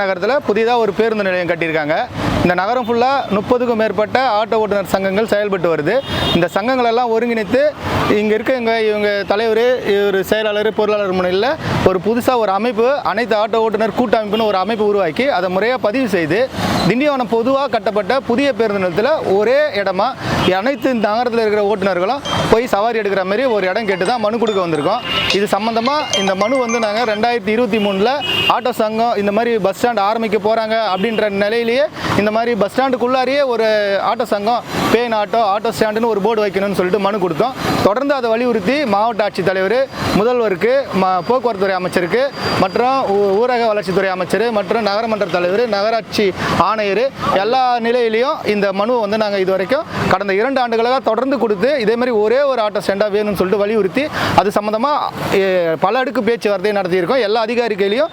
நகரத்தில் புதிதாக ஒரு பேருந்து நிலையம் கட்டியிருக்காங்க. இந்த நகரம் ஃபுல்லாக 30க்கும் மேற்பட்ட ஆட்டோ ஓட்டுநர் சங்கங்கள் செயல்பட்டு வருது. இந்த சங்கங்களெல்லாம் ஒருங்கிணைத்து இங்கே இருக்க இவங்க தலைவர், இவர் செயலாளர், பொருளாளர் முன்னிலையில் ஒரு புதுசாக ஒரு அமைப்பு, அனைத்து ஆட்டோ ஓட்டுநர் கூட்டமைப்புன்னு ஒரு அமைப்பு உருவாக்கி அதை முறையாக பதிவு செய்து திண்டிவனம் பொதுவாக கட்டப்பட்ட புதிய பேருந்து நிலையத்தில் ஒரே இடமா அனைத்து நகரத்தில் இருக்கிற ஓட்டுநர்களும் போய் சவாரி எடுக்கிற மாதிரி ஒரு இடம் கேட்டு தான் மனு கொடுக்க வந்திருக்கோம். இது சம்மந்தமாக இந்த மனு நாங்கள் 2023 ஆட்டோ சங்கம் இந்த மாதிரி பஸ் ஸ்டாண்ட் ஆரம்பிக்க போகிறாங்க அப்படின்ற நிலையிலேயே இந்த மாதிரி பஸ் ஸ்டாண்டுக்குள்ளாரியே ஒரு ஆட்டோ சங்கம் பேன் ஆட்டோ ஸ்டாண்டுன்னு ஒரு போர்டு வைக்கணும்னு சொல்லிட்டு மனு கொடுத்தோம். தொடர்ந்து அதை வலியுறுத்தி மாவட்ட ஆட்சித்தலைவர், முதல்வருக்கு, போக்குவரத்துறை அமைச்சருக்கு மற்றும் ஊரக வளர்ச்சித்துறை அமைச்சர் மற்றும் நகரமன்ற தலைவர், நகராட்சி ஆணையர் எல்லா நிலையிலையும் இந்த மனுவை நாங்கள் இது வரைக்கும் கடந்த 2 ஆண்டுகளாக தொடர்ந்து கொடுத்து இதே மாதிரி ஒரே ஒரு ஆட்டோ ஸ்டாண்டாக வேணும்னு சொல்லிட்டு வலியுறுத்தி அது சம்மந்தமாக பல அடுக்கு பேச்சுவார்த்தை நடத்தியிருக்கோம். எல்லா அதிகாரிகளையும்